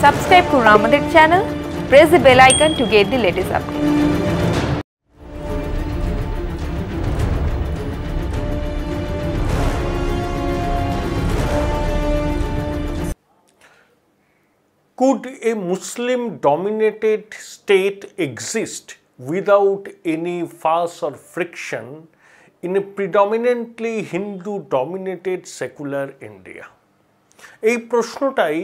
Subscribe করুন আমাদের channel, press the bell icon to get the latest update. Could a Muslim-dominated state exist without any fuss or friction in a predominantly Hindu-dominated secular India? এই প্রশ্নটাই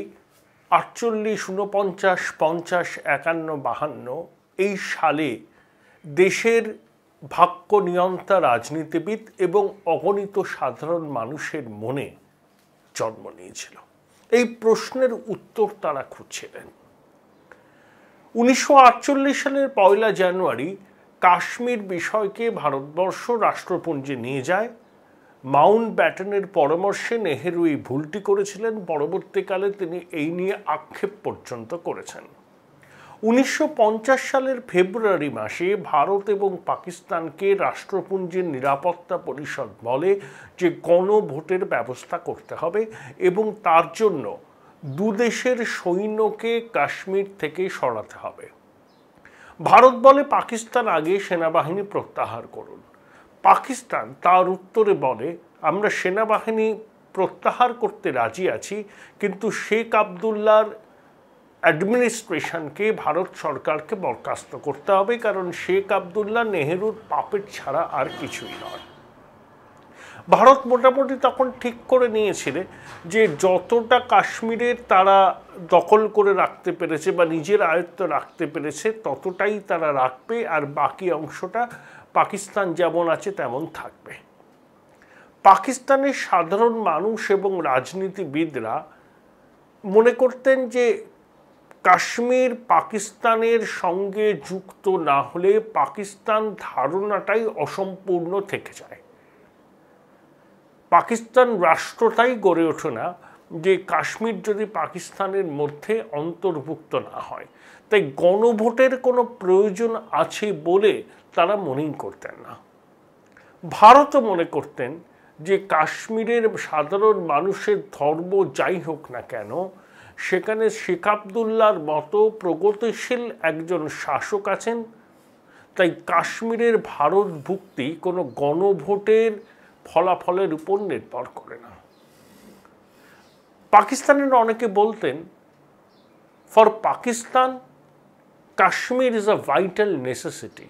48, 49, 50, 51, 52 এই সালে দেশের ভাগ্য নিয়ন্তা রাজনীতিবিদ এবং অগণিত সাধারণ মানুষের মনে জন্ম নিয়েছিল। এই প্রশ্নের উত্তর তারা খুঁজছিলেন। 1948 সালের 1 জানুয়ারি কাশ্মীর বিষয়কে ভারতবর্ষ রাষ্ট্রপুঞ্জে নিয়ে যায়। মাউন্ট ব্যাটেনের পরামর্শে নেহেরু এই ভুলটি করেছিলেন। পরবর্তীকালে তিনি এই নিয়ে আক্ষেপ পর্যন্ত করেছেন। 1950 সালের ফেব্রুয়ারি মাসে ভারত এবং পাকিস্তানকে রাষ্ট্রপুঞ্জের নিরাপত্তা পরিষদ বলে যে গণভোটের ব্যবস্থা করতে হবে এবং তার জন্য দুদেশের সৈন্যকে কাশ্মীর থেকে সরাতে হবে। ভারত বলে পাকিস্তান আগে সেনাবাহিনী প্রত্যাহার করুন। পাকিস্তান তার উত্তরে বলে আমরা সেনাবাহিনী প্রত্যাহার করতে রাজি আছি, কিন্তু শেখ আবদুল্লাহর অ্যাডমিনিস্ট্রেশনকে ভারত সরকারকে বরখাস্ত করতে হবে, কারণ শেখ আবদুল্লাহ নেহেরুর পাপেট ছাড়া আর কিছুই নয়। ভারত মোটামুটি তখন ঠিক করে নিয়েছিল যে যতটা কাশ্মীরের তারা দখল করে রাখতে পেরেছে বা নিজের আয়ত্ত রাখতে পেরেছে ততটাই তারা রাখবে, আর বাকি অংশটা পাকিস্তান যেমন আছে তেমন থাকবে। পাকিস্তানের সাধারণ মানুষ এবং রাজনীতিবিদরা মনে করতেন যে কাশ্মীর পাকিস্তানের সঙ্গে যুক্ত না হলে পাকিস্তান ধারণাটাই অসম্পূর্ণ থেকে যায়। পাকিস্তান রাষ্ট্রটাই গড়ে ওঠে না যে কাশ্মীর যদি পাকিস্তানের মধ্যে অন্তর্ভুক্ত না হয়। তাই গণভোটের কোনো প্রয়োজন আছে বলে তারা মনেই করতেন না। ভারতও মনে করতেন যে কাশ্মীরের সাধারণ মানুষের ধর্ম যাই হোক না কেন, সেখানে শেখ আবদুল্লাহর মতো প্রগতিশীল একজন শাসক আছেন, তাই কাশ্মীরের ভারতভুক্তি কোনো গণভোটের ফলাফলের উপর নির্ভর করে না। পাকিস্তানের অনেকে বলতেন for Pakistan Kashmir is a vital necessity,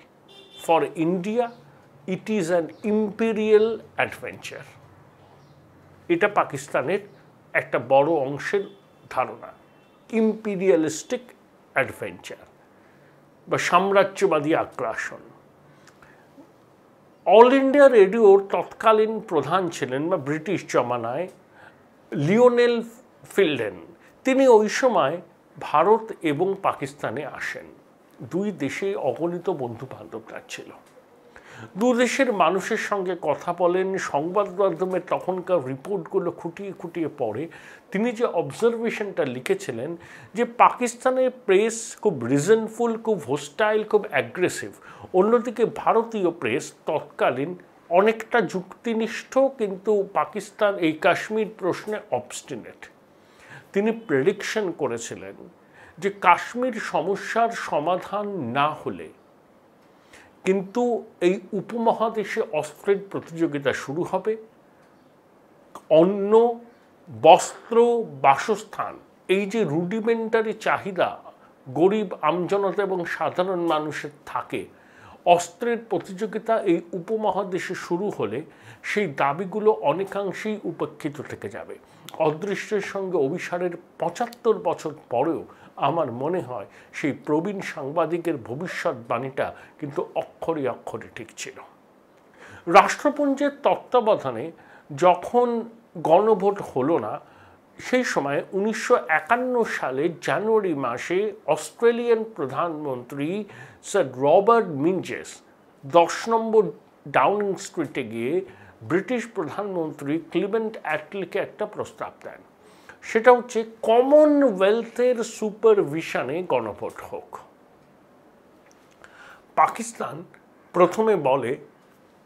for India it is an imperial adventure. এটা পাকিস্তানের একটা বড় অংশের ধারণা, ইম্পিরিয়ালিস্টিক অ্যাডভেঞ্চার বা সাম্রাজ্যবাদী আগ্রাসন। অল ইন্ডিয়া রেডিওর তৎকালীন প্রধান ছিলেন বা ব্রিটিশ জমানায় লিওনেল ফিল্ডেন। তিনি ওই সময় ভারত এবং পাকিস্তানে আসেন। দুই দেশে অগণিত বন্ধু বান্ধব ছিল। দু দেশের মানুষের সঙ্গে কথা বলেন, সংবাদ মাধ্যমে তখনকার রিপোর্টগুলো খুঁটিয়ে খুঁটিয়ে পড়ে। তিনি যে অবজারভেশনটা লিখেছিলেন যে পাকিস্তানের প্রেস খুব রিজনফুল, খুব হোস্টাইল, খুব অ্যাগ্রেসিভ। অন্যদিকে ভারতীয় প্রেস তৎকালীন অনেকটা যুক্তিনিষ্ঠ, কিন্তু পাকিস্তান এই কাশ্মীর প্রশ্নে অবস্টিনেট। তিনি প্রেডিকশন করেছিলেন যে কাশ্মীর সমস্যার সমাধান না হলে কিন্তু এই উপমহাদেশে অস্ত্রের প্রতিযোগিতা শুরু হবে। অন্ন, বস্ত্র, বাসস্থান, এই যে রুডিমেন্টারি চাহিদা গরিব আমজনতা এবং সাধারণ মানুষের থাকে, অস্ত্রের প্রতিযোগিতা এই উপমহাদেশে শুরু হলে সেই দাবিগুলো অনেকাংশেই উপেক্ষিত থেকে যাবে। অদৃশ্যের সঙ্গে অভিসারের 75 বছর পরেও আমার মনে হয় সেই প্রবীণ সাংবাদিকের ভবিষ্যৎবাণীটা কিন্তু অক্ষরে অক্ষরে ঠিক ছিল। রাষ্ট্রপুঞ্জের তত্ত্বাবধানে যখন গণভোট হলো না, সেই সময় 1951 সালের জানুয়ারি মাসে অস্ট্রেলিয়ান প্রধানমন্ত্রী স্যার রবার্ট মিনজেস 10 নম্বর ডাউনিং স্ট্রিটে গিয়ে ব্রিটিশ প্রধানমন্ত্রী ক্লিমেন্ট অ্যাটলিকে একটা প্রস্তাব দেন। সেটা হচ্ছে কমনওয়েলথের সুপারভিশনে গণভোট হোক। পাকিস্তান প্রথমে বলে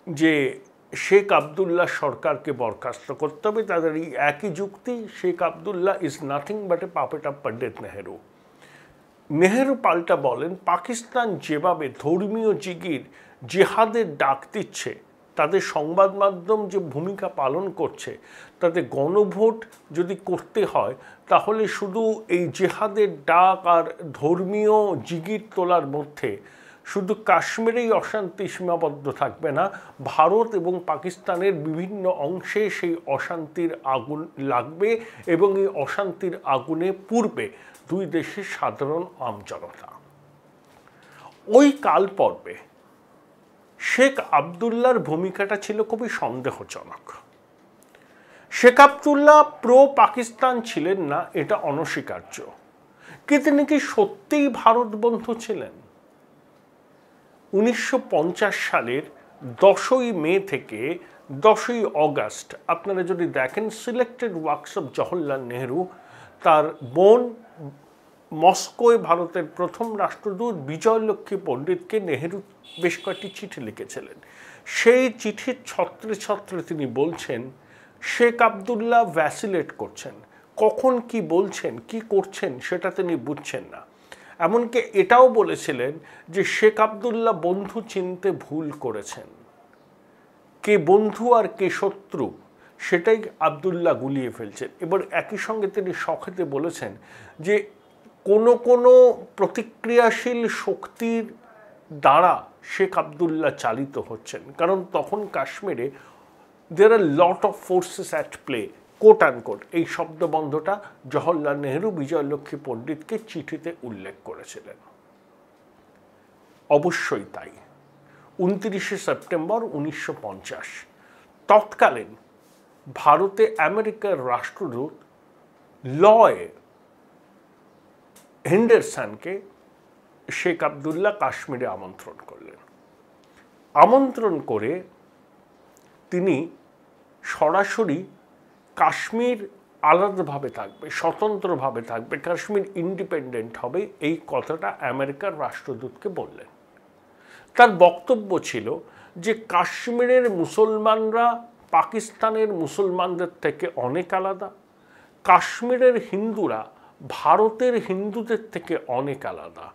যে শেখ আবদুল্লাহ সরকারকে বরখাস্ত করতে হবে। তাদের এই একই যুক্তি, Sheikh Abdullah is nothing but a puppet of Pandit Nehru. Nehru পাল্টা বলেন, পাকিস্তান যেভাবে ধর্মীয় জিহাদের ডাক দিচ্ছে, তাদের সংবাদ মাধ্যম যে ভূমিকা পালন করছে, তাদের গণভোট যদি করতে হয় তাহলে শুধু এই জিহাদের ডাক আর ধর্মীয় জিগির তোলার মধ্যে শুধু কাশ্মীরেই অশান্তি সীমাবদ্ধ থাকবে না, ভারত এবং পাকিস্তানের বিভিন্ন অংশে সেই অশান্তির আগুন লাগবে এবং এই অশান্তির আগুনে পুড়বে দুই দেশের সাধারণ আমজনতা। ওই কাল পর্বে শেখ আবদুল্লাহর ভূমিকাটা ছিল খুবই সন্দেহজনক। শেখ আবদুল্লাহ প্রো পাকিস্তান ছিলেন না, এটা অনস্বীকার্য, কিন্তু তিনি কি সত্যিই ভারত বন্ধু ছিলেন? 1950 সালের 10ই মে থেকে 10ই অগাস্ট আপনারা যদি দেখেন, selected works of Jawaharlal Nehru তার বোন মস্কোয় ভারতের প্রথম রাষ্ট্রদূত বিজয়লক্ষ্মী পণ্ডিতকে নেহেরু বেশ কয়েকটি চিঠি লিখেছিলেন। সেই চিঠির ছত্রে ছত্রে তিনি বলছেন শেখ আবদুল্লাহ ভ্যাসিলেট করছেন, কখন কি বলছেন কি করছেন সেটা তিনি বুঝছেন না। এমনকি এটাও বলেছিলেন যে শেখ আবদুল্লাহ বন্ধু চিনতে ভুল করেছেন, কে বন্ধু আর কে শত্রু সেটাই আবদুল্লাহ গুলিয়ে ফেলছেন। এবার একই সঙ্গে তিনি শখেতে বলেছেন যে কোনো কোনো প্রতিক্রিয়াশীল শক্তির দ্বারা শেখ আবদুল্লাহ চালিত হচ্ছেন, কারণ তখন কাশ্মীরে there are lot of forces at play, quote unquote. এই শব্দবন্ধটা জওহরলাল নেহরু বিজয়লক্ষ্মী পণ্ডিতকে চিঠিতে উল্লেখ করেছিলেন। অবশ্যই তাই। 29শে সেপ্টেম্বর 1950 তৎকালীন ভারতে আমেরিকার রাষ্ট্রদূত লয় হেন্ডারসনকে শেখ আবদুল্লাহ কাশ্মীরে আমন্ত্রণ করলেন। আমন্ত্রণ করে তিনি সরাসরি কাশ্মীর আলাদাভাবে থাকবে, স্বতন্ত্রভাবে থাকবে, কাশ্মীর ইন্ডিপেন্ডেন্ট হবে, এই কথাটা আমেরিকার রাষ্ট্রদূতকে বললেন। তার বক্তব্য ছিল যে কাশ্মীরের মুসলমানরা পাকিস্তানের মুসলমানদের থেকে অনেক আলাদা, কাশ্মীরের হিন্দুরা ভারতের হিন্দুদের থেকে অনেক আলাদা,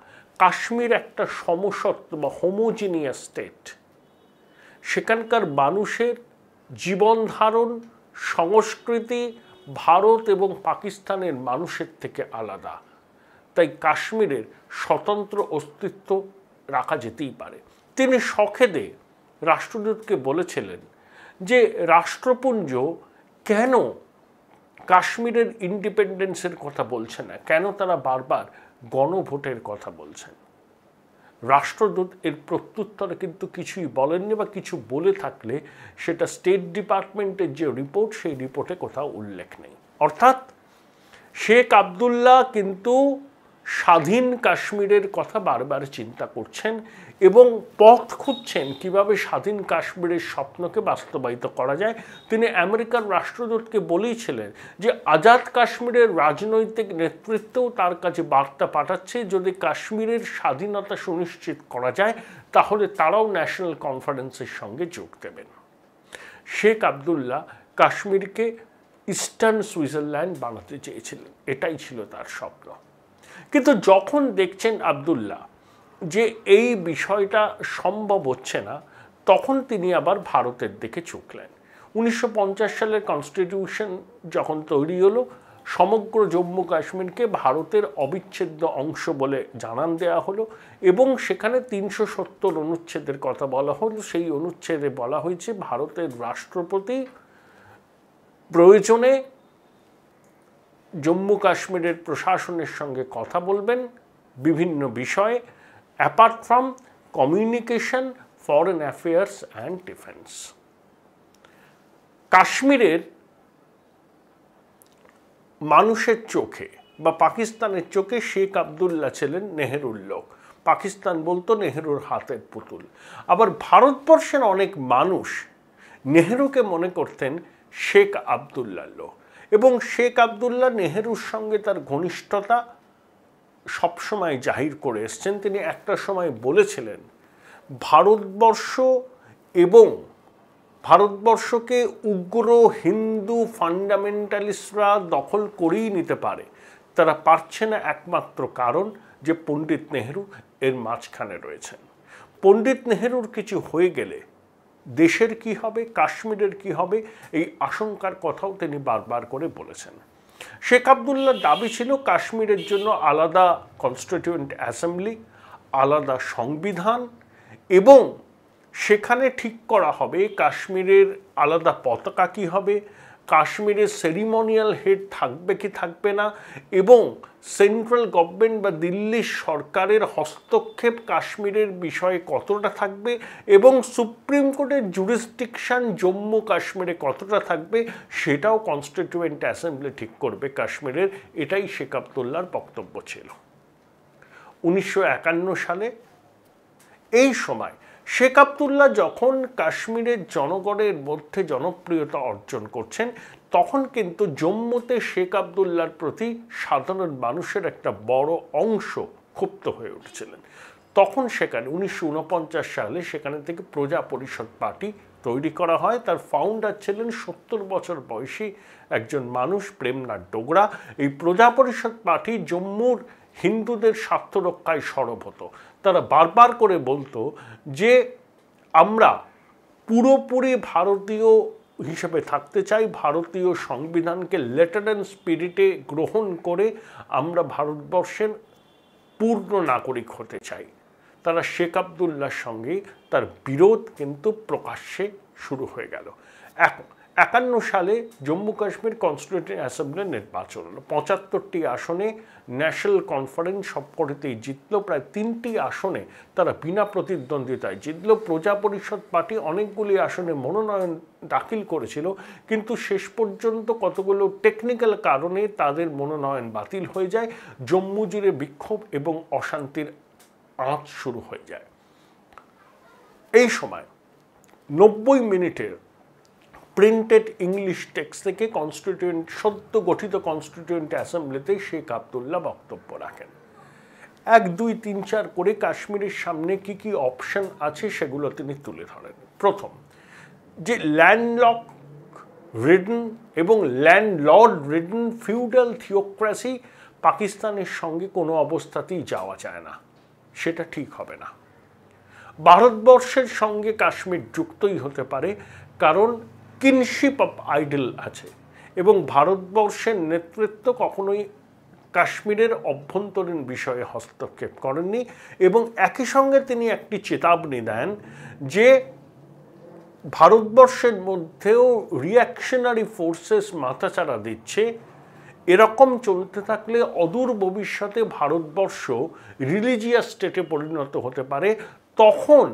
কাশ্মীর একটা সমসত্ব বা হোমোজিনিয়াস স্টেট, সেখানকার মানুষের জীবনধারণ সংস্কৃতি ভারত এবং পাকিস্তানের মানুষের থেকে আলাদা, তাই কাশ্মীরের স্বতন্ত্র অস্তিত্ব রাখা যেতেই পারে। তিনি শখেদে রাষ্ট্রদূতকে বলেছিলেন যে রাষ্ট্রপুঞ্জ কেন কাশ্মীরের ইন্ডিপেন্ডেন্সের কথা বলছে না, কেন তারা বারবার গণভোটের কথা বলছেন। রাষ্ট্রদূত এর প্রত্যুত্তরে কিন্তু কিছুই বলেননি, বা কিছু বলে থাকলে সেটা স্টেট ডিপার্টমেন্টের যে রিপোর্ট সেই রিপোর্টে কোথাও উল্লেখ নেই। অর্থাৎ শেখ আবদুল্লাহ কিন্তু স্বাধীন কাশ্মীরের কথা বারবার চিন্তা করছেন এবং পথ খুঁজছেন কিভাবে স্বাধীন কাশ্মীরের স্বপ্নকে বাস্তবায়িত করা যায়। তিনি আমেরিকার রাষ্ট্রদূতকে বলেইছিলেন যে আজাদ কাশ্মীরের রাজনৈতিক নেতৃত্বও তার কাছে বার্তা পাঠাচ্ছে, যদি কাশ্মীরের স্বাধীনতা সুনিশ্চিত করা যায় তাহলে তারাও ন্যাশনাল কনফারেন্সের সঙ্গে যোগ দেবেন। শেখ আবদুল্লাহ কাশ্মীরকে ইস্টার্ন সুইজারল্যান্ড বানাতে চেয়েছিলেন, এটাই ছিল তার স্বপ্ন। কিন্তু যখন দেখছেন আবদুল্লাহ যে এই বিষয়টা সম্ভব হচ্ছে না, তখন তিনি আবার ভারতের দিকে ঝুঁকলেন। 1950 সালের কনস্টিটিউশন যখন তৈরি হলো, সমগ্র জম্মু কাশ্মীরকে ভারতের অবিচ্ছেদ্য অংশ বলে জানান দেওয়া হলো এবং সেখানে 370 অনুচ্ছেদের কথা বলা হলো। সেই অনুচ্ছেদে বলা হয়েছে ভারতের রাষ্ট্রপতি প্রয়োজনে জম্মু কাশ্মীরের প্রশাসনের সঙ্গে কথা বলবেন বিভিন্ন বিষয়ে, apart from communication, foreign affairs and defence. কাশ্মীরের মানুষের চোখে বা পাকিস্তানের চোখে শেখ আবদুল্লাহ ছিলেন নেহেরুর লোক, পাকিস্তান বলতো নেহেরুর হাতের পুতুল। আবার ভারতবর্ষের অনেক মানুষ নেহেরুকে মনে করতেন শেখ আবদুল্লাহর লোক, এবং শেখ আবদুল্লাহ নেহেরুর সঙ্গে তার ঘনিষ্ঠতা সবসময় জাহির করে এসছেন। তিনি একটা সময় বলেছিলেন ভারতবর্ষ এবং ভারতবর্ষকে উগ্র হিন্দু ফান্ডামেন্টালিস্টরা দখল করেই নিতে পারে, তারা পারছে না একমাত্র কারণ যে পণ্ডিত নেহেরু এর মাঝখানে রয়েছেন। পণ্ডিত নেহেরুর কিছু হয়ে গেলে দেশের কি হবে, কাশ্মীরের কি হবে, এই আশঙ্কার কথাও তিনি বারবার করে বলেছেন। শেখ আবদুল্লাহর দাবি ছিল কাশ্মীরের জন্য আলাদা কনস্টিটিউয়েন্ট অ্যাসেম্বলি, আলাদা সংবিধান, এবং সেখানে ঠিক করা হবে কাশ্মীরের আলাদা পতাকা কী হবে, কাশ্মীরের সেরিমনিয়াল হেড থাকবে কি থাকবে না, এবং সেন্ট্রাল গভর্নমেন্ট বা দিল্লি সরকারের হস্তক্ষেপ কাশ্মীরের বিষয়ে কতটা থাকবে, এবং সুপ্রিম কোর্টের জুরিসডিকশন জম্মু কাশ্মীরে কতটা থাকবে, সেটাও কনস্টিটিউয়েন্ট অ্যাসেম্বলি ঠিক করবে কাশ্মীরের। এটাই শেখ আবদুল্লাহর বক্তব্য ছিল 1951 সালে। এই সময় শেখ আবদুল্লাহ যখন কাশ্মীরের জনগণের মধ্যে জনপ্রিয়তা অর্জন করছেন, তখন কিন্তু জম্মুতে শেখ আবদুল্লাহর প্রতি সাধারণ মানুষের একটা বড় অংশ ক্ষুব্ধ হয়ে উঠেছিলেন। তখন সেখানে 1949 সালে সেখানে থেকে প্রজা পরিষদ পার্টি তৈরি করা হয়। তার ফাউন্ডার ছিলেন 70 বছর বয়সী একজন মানুষ, প্রেমনাথ ডোগরা। এই প্রজা পরিষদ পার্টি জম্মুর হিন্দুদের স্বার্থ রক্ষায় সরব হতো। তারা বারবার করে বলতো যে আমরা পুরোপুরি ভারতীয় হিসেবে থাকতে চাই, ভারতীয় সংবিধানকে লেটার অ্যান্ড স্পিরিটে গ্রহণ করে আমরা ভারতবর্ষের পূর্ণ নাগরিক হতে চাই। তারা শেখ আবদুল্লাহর সঙ্গে তার বিরোধ কিন্তু প্রকাশ্যে শুরু হয়ে গেল। 51 সালে জম্মু কাশ্মীর কনস্টিটিউয়েন্ট অ্যাসেম্বলির নির্বাচন হলো। 75টি আসনে ন্যাশনাল কনফারেন্স সবকটিতেই জিতল। প্রায় 3টি আসনে তারা বিনা প্রতিদ্বন্দ্বিতায় জিতল। প্রজা পরিষদ পার্টি অনেকগুলি আসনে মনোনয়ন দাখিল করেছিল, কিন্তু শেষ পর্যন্ত কতগুলো টেকনিক্যাল কারণে তাদের মনোনয়ন বাতিল হয়ে যায়। জম্মু জুড়ে বিক্ষোভ এবং অশান্তির আঁচ শুরু হয়ে যায়। এই সময় 90 মিনিটের প্রিন্টেড ইংলিশ টেক্সট থেকে সদ্য গঠিত কনস্টিটিউয়েন্ট অ্যাসেম্বলিতে শেখ আবদুল্লাহ বক্তব্য রাখেন। 1, 2, 3, 4 করে কাশ্মীরের সামনে কি কি অপশন আছে সেগুলো তিনি তুলে ধরেন। প্রথম, যে ল্যান্ডলক রিডন এবং ল্যান্ডলর্ড রিডন ফিউডাল থিওক্রেসি পাকিস্তানের সঙ্গে কোনো অবস্থাতেই যাওয়া যায় না, সেটা ঠিক হবে না। ভারতবর্ষের সঙ্গে কাশ্মীর যুক্তই হতে পারে, কারণ কিনশিপ অফ আইডল আছে, এবং ভারতবর্ষের নেতৃত্ব কখনোই কাশ্মীরের অভ্যন্তরীণ বিষয়ে হস্তক্ষেপ করেননি। এবং একই সঙ্গে তিনি একটি চেতাবনী দেন যে ভারতবর্ষের মধ্যেও রিঅ্যাকশনারি ফোর্সেস মাথাচাড়া দিচ্ছে, এরকম চলতে থাকলে অদূর ভবিষ্যতে ভারতবর্ষ রিলিজিয়াস স্টেটে পরিণত হতে পারে, তখন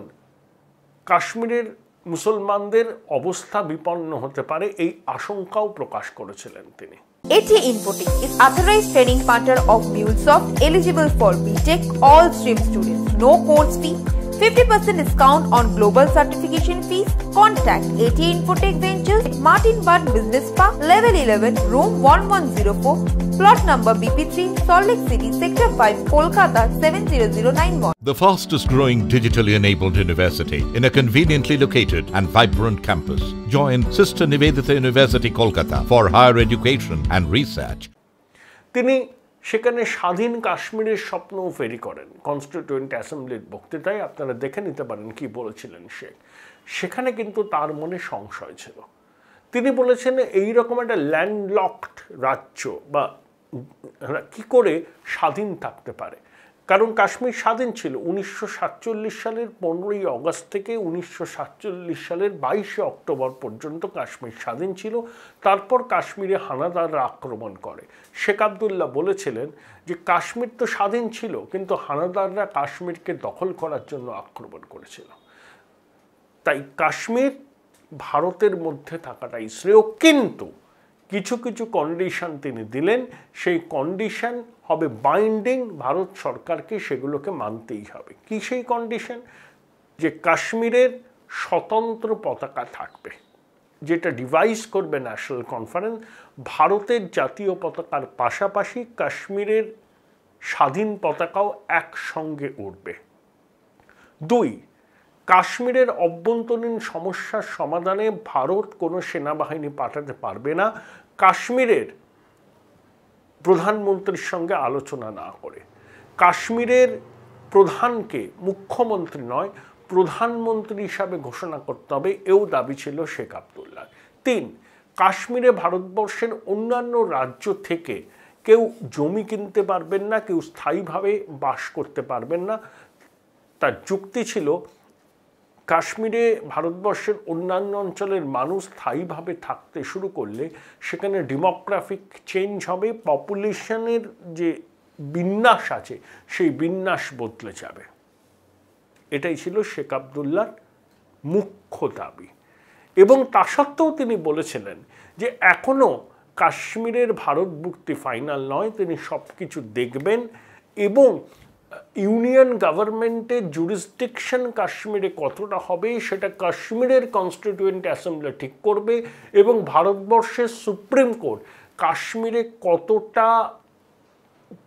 কাশ্মীরের মুসলমানদের অবস্থা বিপন্ন হতে পারে, এই আশঙ্কাও প্রকাশ করেছিলেন তিনি। AT Infotech is authorized training partner of MuleSoft, eligible for BTech all stream students. No course fee, 50% discount on global certification fees. Contact AT Infotech Ventures, Martin Bud Business Park, Level 11, Room 1104, Plot number BP3, Salt Lake City, Sector 5, Kolkata 70091. The fastest growing digitally enabled university in a conveniently located and vibrant campus. Join Sister Nivedita University, Kolkata for higher education and research. তিনি সেখানে স্বাধীন কাশ্মীরের স্বপ্নও ফেরি করেন। Constituent অ্যাসেম্বলির বক্তৃতায় আপনারা দেখে নিতে পারেন কি বলেছিলেন সেখানে কিন্তু তার মনে সংশয় ছিল। তিনি বলেছেন এই রকম একটা ল্যান্ডলকড রাজ্য বা কি করে স্বাধীন থাকতে পারে, কারণ কাশ্মীর স্বাধীন ছিল 1947 সালের 15ই অগস্ট থেকে 1947 সালের 22শে অক্টোবর পর্যন্ত কাশ্মীর স্বাধীন ছিল। তারপর কাশ্মীরে হানাদাররা আক্রমণ করে। শেখ আবদুল্লাহ বলেছিলেন যে কাশ্মীর তো স্বাধীন ছিল, কিন্তু হানাদাররা কাশ্মীরকে দখল করার জন্য আক্রমণ করেছিল। তাই কাশ্মীর ভারতের মধ্যে থাকাটাই শ্রেয়, কিন্তু কিছু কিছু কন্ডিশন তিনি দিলেন। সেই কন্ডিশন হবে বাইন্ডিং, ভারত সরকারকে সেগুলোকে মানতেই হবে। কি সেই কন্ডিশন? যে কাশ্মীরের স্বতন্ত্র পতাকা থাকবে, যেটা ডিভাইস করবে ন্যাশনাল কনফারেন্স। ভারতের জাতীয় পতাকার পাশাপাশি কাশ্মীরের স্বাধীন পতাকাও একসঙ্গে উঠবে। 2, কাশ্মীরের অভ্যন্তরীণ সমস্যার সমাধানে ভারত কোনো সেনাবাহিনী পাঠাতে পারবে না কাশ্মীরের প্রধানমন্ত্রীর সঙ্গে আলোচনা না করে। কাশ্মীরের প্রধানকে মুখ্যমন্ত্রী নয় প্রধানমন্ত্রী হিসাবে ঘোষণা করতে হবে, এও দাবি ছিল শেখ আবদুল্লাহ। 3, কাশ্মীরে ভারতবর্ষের অন্যান্য রাজ্য থেকে কেউ জমি কিনতে পারবেন না, কেউ স্থায়ীভাবে বাস করতে পারবেন না। তার যুক্তি ছিল কাশ্মীরে ভারতবর্ষের অন্যান্য অঞ্চলের মানুষ স্থায়ীভাবে থাকতে শুরু করলে সেখানে ডেমোগ্রাফিক চেঞ্জ হবে, পপুলেশনের যে বিন্যাস আছে সেই বিন্যাস বদলে যাবে। এটাই ছিল শেখ আবদুল্লাহর মুখ্য দাবি। এবং তা সত্ত্বেও তিনি বলেছিলেন যে এখনও কাশ্মীরের ভারত মুক্তি ফাইনাল নয়, তিনি সব কিছু দেখবেন এবং ইউনিয়ন গভর্নমেন্টের জুরিসডিকশন কাশ্মীরে কতটা হবে সেটা কাশ্মীরের কনস্টিটিউয়েন্ট অ্যাসেম্বলি ঠিক করবে এবং ভারতবর্ষের সুপ্রিম কোর্ট কাশ্মীরে কতটা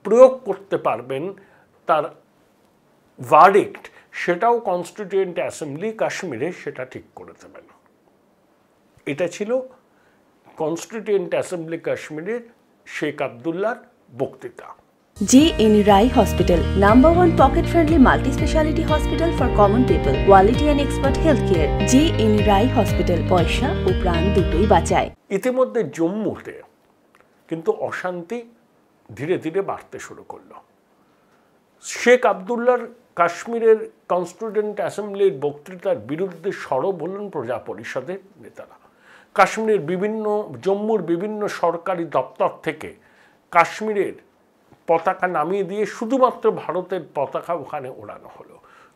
প্রয়োগ করতে পারবেন তার ভার্ডিক্ট সেটাও কনস্টিটিউয়েন্ট অ্যাসেম্বলি কাশ্মীরে সেটা ঠিক করে দেবেন। এটা ছিল কনস্টিটিউয়েন্ট অ্যাসেম্বলি কাশ্মীরের শেখ আবদুল্লাহর বক্তৃতা। JN Rai Hospital, #1 pocket-friendly multi-speciality hospital for common people, quality and expert healthcare. JN Rai Hospital, পয়সা ও প্রাণ দুটোই বাঁচায়। ইতিমধ্যে জম্মুতে কিন্তু অশান্তি ধীরে ধীরে বাড়তে শুরু করলো। শেখ আবদুল্লাহর কাশ্মীরের কনস্টিটিউয়েন্ট অ্যাসেম্বলির বক্তৃতার বিরুদ্ধে সরব হলেন প্রজা পরিষদের নেতারা। কাশ্মীরের জম্মুর বিভিন্ন সরকারি দপ্তর থেকে কাশ্মীরের পতাকা নামিয়ে দিয়ে শুধুমাত্র ভারতের পতাকা ওখানে ওড়ানো হলো।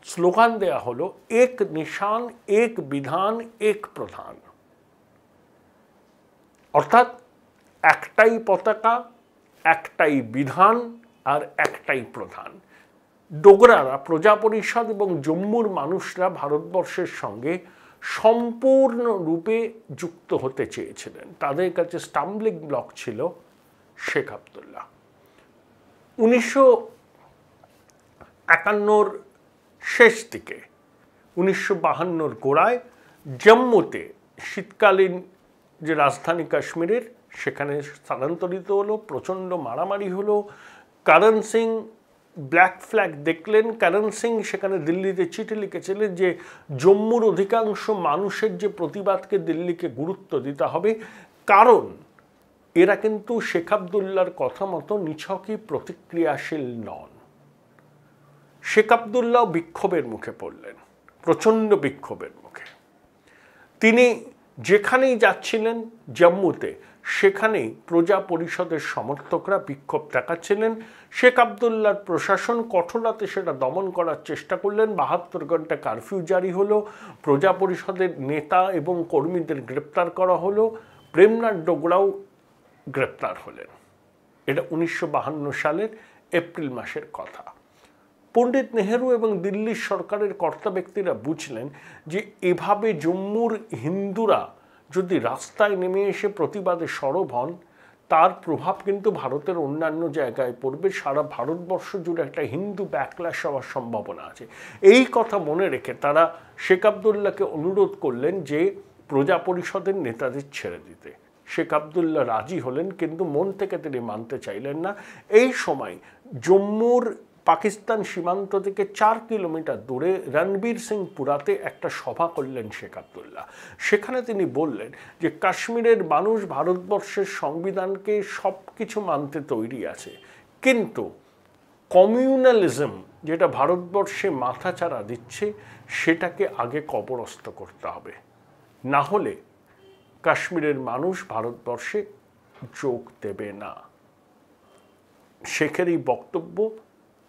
স্লোগান দেয়া হলো এক নিশান, এক বিধান, এক প্রধান। অর্থাৎ একটাই পতাকা, একটাই বিধান আর একটাই প্রধান। ডোগরারা, প্রজা পরিষদ এবং জম্মুর মানুষরা ভারতবর্ষের সঙ্গে সম্পূর্ণরূপে যুক্ত হতে চেয়েছিলেন। তাদের কাছে স্টাম্বলিং ব্লক ছিল শেখ আবদুল্লাহ। 1951 শেষ দিকে 1952 গোড়ায় জম্মুতে শীতকালীন যে রাজধানী কাশ্মীরের সেখানে স্থানান্তরিত হলো, প্রচণ্ড মারামারি হলো। করণ সিং ব্ল্যাক ফ্ল্যাগ দেখলেন। করণ সিং সেখানে দিল্লিতে চিঠি লিখেছিলেন যে জম্মুর অধিকাংশ মানুষের যে প্রতিবাদকে দিল্লিকে গুরুত্ব দিতে হবে, কারণ এরা কিন্তু শেখ আবদুল্লাহর কথা মতো নিছকই প্রতিক্রিয়াশীল নন। শেখ আবদুল্লাহ বিক্ষোভের মুখে পড়লেন, প্রচণ্ড বিক্ষোভের মুখে। তিনি যেখানেই যাচ্ছিলেন জম্মুতে সেখানেই প্রজা পরিষদের সমর্থকরা বিক্ষোভ দেখাচ্ছিলেন। শেখ আবদুল্লাহর প্রশাসন কঠোরতাতে সেটা দমন করার চেষ্টা করলেন। 72 ঘন্টা কারফিউ জারি হলো, প্রজা পরিষদের নেতা এবং কর্মীদের গ্রেপ্তার করা হলো। প্রেমনাথ ডোগরাও গ্রেপ্তার হলেন। এটা 1952 সালের এপ্রিল মাসের কথা। পণ্ডিত নেহেরু এবং দিল্লির সরকারের কর্তা ব্যক্তিরা বুঝলেন যে এভাবে জম্মুর হিন্দুরা যদি রাস্তায় নেমে এসে প্রতিবাদে সরব হন তার প্রভাব কিন্তু ভারতের অন্যান্য জায়গায় পড়বে, সারা ভারতবর্ষ জুড়ে একটা হিন্দু ব্যাকল্যাশ হওয়ার সম্ভাবনা আছে। এই কথা মনে রেখে তারা শেখ আবদুল্লাহকে অনুরোধ করলেন যে প্রজা পরিষদের নেতাদের ছেড়ে দিতে। শেখ আবদুল্লাহ রাজি হলেন, কিন্তু মন থেকে তিনি মানতে চাইলেন না। এই সময় জম্মুর পাকিস্তান সীমান্ত থেকে 4 কিলোমিটার দূরে রণবীর সিং পুরাতে একটা সভা করলেন শেখ আবদুল্লাহ। সেখানে তিনি বললেন যে কাশ্মীরের মানুষ ভারতবর্ষের সংবিধানকে সব কিছু মানতে তৈরি আছে, কিন্তু কমিউনালিজম যেটা ভারতবর্ষে মাথাচাড়া দিচ্ছে সেটাকে আগে কবরস্থ করতে হবে, না হলে কাশ্মীরের মানুষ ভারতবর্ষে যোগ দেবে না। শেখের এই বক্তব্য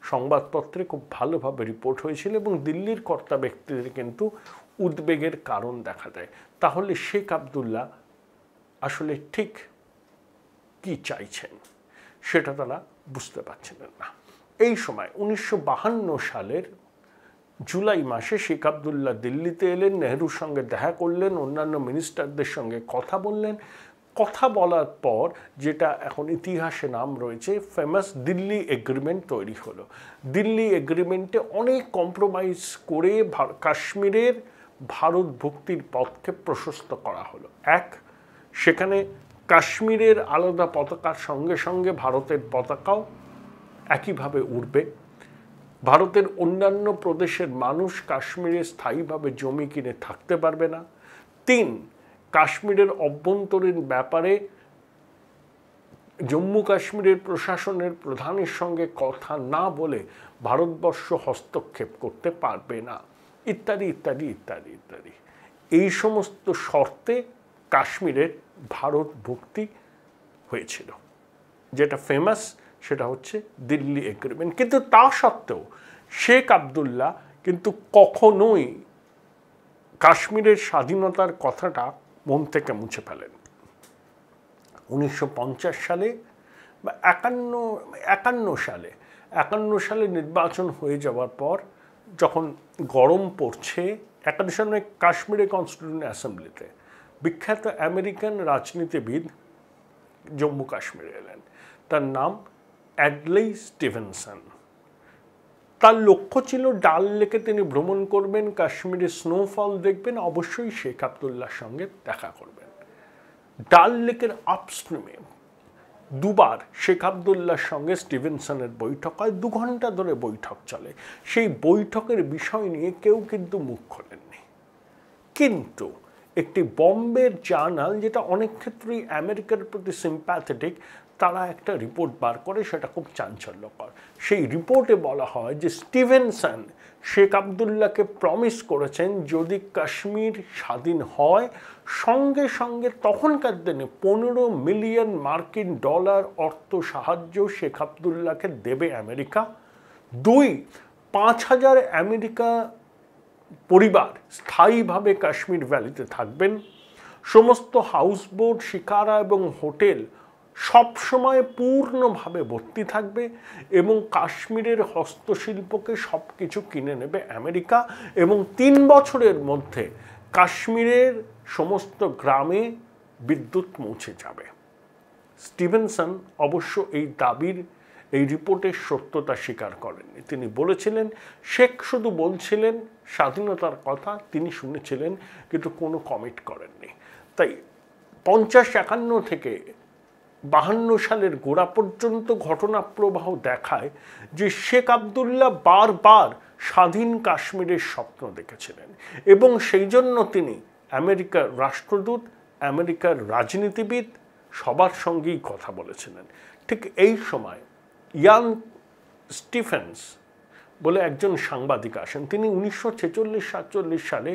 সংবাদপত্রে খুব ভালোভাবে রিপোর্ট হয়েছিল এবং দিল্লির কর্তা ব্যক্তিদের কিন্তু উদ্বেগের কারণ দেখা দেয়। তাহলে শেখ আবদুল্লাহ আসলে ঠিক কি চাইছেন সেটা তারা বুঝতে পারছিলেন না। এই সময় 1952 সালের জুলাই মাসে শেখ আবদুল্লাহ দিল্লিতে এলেন, নেহরুর সঙ্গে দেখা করলেন, অন্যান্য মিনিস্টারদের সঙ্গে কথা বললেন। কথা বলার পর যেটা এখন ইতিহাসে নাম রয়েছে ফেমাস দিল্লি এগ্রিমেন্ট তৈরি হলো। দিল্লি এগ্রিমেন্টে অনেক কম্প্রোমাইজ করে কাশ্মীরের ভারত ভুক্তির পথকে প্রশস্ত করা হলো। সেখানে কাশ্মীরের আলাদা পতাকার সঙ্গে সঙ্গে ভারতের পতাকাও একইভাবে উড়বে। ভারতের অন্যান্য প্রদেশের মানুষ কাশ্মীরে স্থায়ীভাবে জমি কিনে থাকতে পারবে না। 3, কাশ্মীরের অভ্যন্তরীণ ব্যাপারে জম্মু কাশ্মীরের প্রশাসনের প্রধানের সঙ্গে কথা না বলে ভারতবর্ষ হস্তক্ষেপ করতে পারবে না, ইত্যাদি ইত্যাদি ইত্যাদি ইত্যাদি। এই সমস্ত শর্তে কাশ্মীরের ভারত ভুক্তি হয়েছিল। যেটা ফেমাস সেটা হচ্ছে দিল্লি এগ্রিমেন্ট। কিন্তু তা সত্ত্বেও শেখ আবদুল্লাহ কিন্তু কখনোই কাশ্মীরের স্বাধীনতার কথাটা মন থেকে মুছে ফেলেন। 1950 সালে বা 51 সালে নির্বাচন হয়ে যাওয়ার পর যখন গরম পড়ছে, 51 সালে কাশ্মীরে কনস্টিটিউয়েন্ট অ্যাসেম্বলিতে বিখ্যাত আমেরিকান রাজনীতিবিদ জম্মু কাশ্মীরে এলেন। তার নাম অ্যাডলি স্টিভেনসন। তার লক্ষ্য ছিল ডাল লেকে তিনি ভ্রমণ করবেন, কাশ্মীরে স্নোফল দেখবেন, অবশ্যই শেখ আবদুল্লাহর সঙ্গে দেখা করবেন। ডাল লেকের আপস্ট্রিমে দুবার শেখ আবদুল্লাহর সঙ্গে স্টিভেনসনের বৈঠক হয়। 2 ঘন্টা ধরে বৈঠক চলে। সেই বৈঠকের বিষয় নিয়ে কেউ কিন্তু মুখ খোলেননি। কিন্তু একটি বম্বের জার্নাল, যেটা অনেক ক্ষেত্রেই আমেরিকার প্রতি সিম্প্যাথেটিক, তারা একটা রিপোর্ট বার করে, সেটা খুব চাঞ্চল্যকর। সেই রিপোর্টে বলা হয় যে স্টিভেনসন শেখ আবদুল্লাহকে প্রমিস করেছেন যদি কাশ্মীর স্বাধীন হয় সঙ্গে সঙ্গে তখনকার দিনে $15 মিলিয়ন অর্থ সাহায্য শেখ আবদুল্লাহকে দেবে আমেরিকা। 2, 5,000 আমেরিকা পরিবার স্থায়ীভাবে কাশ্মীর ভ্যালিতে থাকবেন। সমস্ত হাউসবোট, শিকারা এবং হোটেল সবসময় পূর্ণভাবে ভর্তি থাকবে এবং কাশ্মীরের হস্তশিল্পকে সব কিছু কিনে নেবে আমেরিকা এবং 3 বছরের মধ্যে কাশ্মীরের সমস্ত গ্রামে বিদ্যুৎ পৌঁছে যাবে। স্টিভেনসন অবশ্য এই দাবির, এই রিপোর্টের সত্যতা স্বীকার করেননি। তিনি বলেছিলেন শেখ শুধু বলছিলেন স্বাধীনতার কথা, তিনি শুনেছিলেন কিন্তু কোনো কমিট করেননি। তাই 50-51 থেকে 52 সালের গোড়া পর্যন্ত ঘটনা প্রবাহ দেখায় যে শেখ আবদুল্লাহ বারবার স্বাধীন কাশ্মীরের স্বপ্ন দেখেছিলেন এবং সেই জন্য তিনি আমেরিকার রাষ্ট্রদূত, আমেরিকার রাজনীতিবিদ সবার সঙ্গেই কথা বলেছিলেন। ঠিক এই সময় ইয়ান স্টিফেন্স বলে একজন সাংবাদিক আসেন। তিনি 1946-47 সালে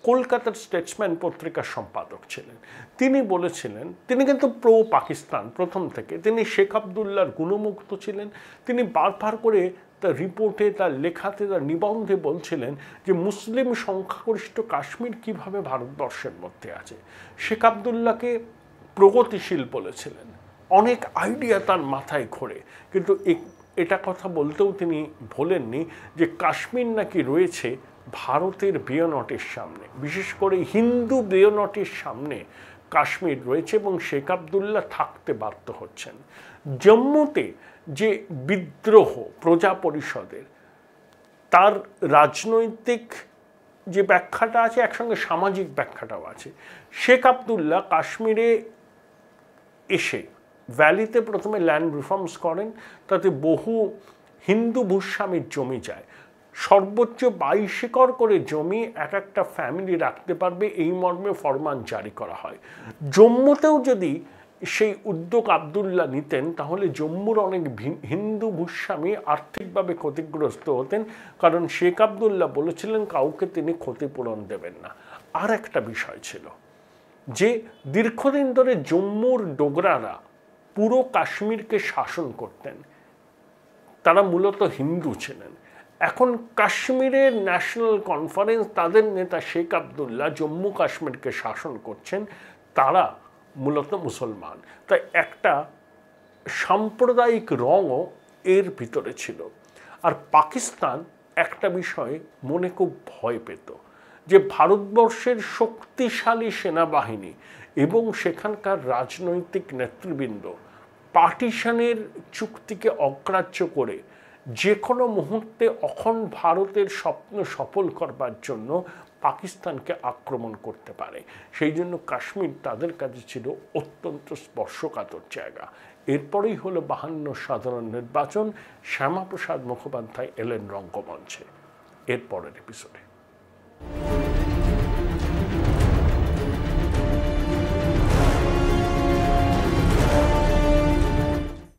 কলকাতার স্টেটসম্যান পত্রিকার সম্পাদক ছিলেন। তিনি বলেছিলেন, তিনি কিন্তু প্রো পাকিস্তান প্রথম থেকে, তিনি শেখ আবদুল্লাহর গুণমুগ্ধ ছিলেন। তিনি বারবার করে তার রিপোর্টে, তার লেখাতে, তার নিবন্ধে বলছিলেন যে মুসলিম সংখ্যাগরিষ্ঠ কাশ্মীর কিভাবে ভারতবর্ষের মধ্যে আছে। শেখ আবদুল্লাহকে প্রগতিশীল বলেছিলেন, অনেক আইডিয়া তার মাথায় ঘোরে, কিন্তু এটা কথা বলতেও তিনি ভোলেননি যে কাশ্মীর নাকি রয়েছে ভারতের বেয়নটের সামনে, বিশেষ করে হিন্দু বেয়নটের সামনে কাশ্মীর রয়েছে এবং শেখ আবদুল্লাহ থাকতে বাধ্য হচ্ছেন। জম্মুতে যে বিদ্রোহ প্রজা পরিষদের, তার রাজনৈতিক যে ব্যাখ্যাটা আছে একসঙ্গে সামাজিক ব্যাখ্যাটাও আছে। শেখ আবদুল্লাহ কাশ্মীরে এসে ভ্যালিতে প্রথমে ল্যান্ড রিফর্মস করেন, তাতে বহু হিন্দু ভূস্বামীর জমি যায়। সর্বোচ্চ 22 একর করে জমি এক একটা ফ্যামিলি রাখতে পারবে, এই মর্মে ফরমান জারি করা হয়। জম্মুতেও যদি সেই উদ্যোগ আবদুল্লাহ নিতেন তাহলে জম্মুর অনেক হিন্দু ভূস্বামী আর্থিকভাবে ক্ষতিগ্রস্ত হতেন, কারণ শেখ আবদুল্লাহ বলেছিলেন কাউকে তিনি ক্ষতিপূরণ দেবেন না। আর একটা বিষয় ছিল যে দীর্ঘদিন ধরে জম্মুর ডোগরারা পুরো কাশ্মীরকে শাসন করতেন, তারা মূলত হিন্দু ছিলেন। এখন কাশ্মীরের ন্যাশনাল কনফারেন্স, তাদের নেতা শেখ আবদুল্লাহ জম্মু কাশ্মীরকে শাসন করছেন, তারা মূলত মুসলমান। তাই একটা সাম্প্রদায়িক রঙও এর ভিতরে ছিল। আর পাকিস্তান একটা বিষয়ে মনে খুব ভয় পেত যে ভারতবর্ষের শক্তিশালী সেনাবাহিনী এবং সেখানকার রাজনৈতিক নেতৃবৃন্দ পার্টিশনের চুক্তিকে অগ্রাহ্য করে যে কোনো মুহূর্তে অখণ্ড ভারতের স্বপ্ন সফল করবার জন্য পাকিস্তানকে আক্রমণ করতে পারে। সেই জন্য কাশ্মীর তাদের কাছে ছিল অত্যন্ত স্পর্শকাতর জায়গা। এরপরেই হলো 52 সাধারণ নির্বাচন। শ্যামাপ্রসাদ মুখোপাধ্যায় এলেন রঙ্গমঞ্চে এরপরের এপিসোডে।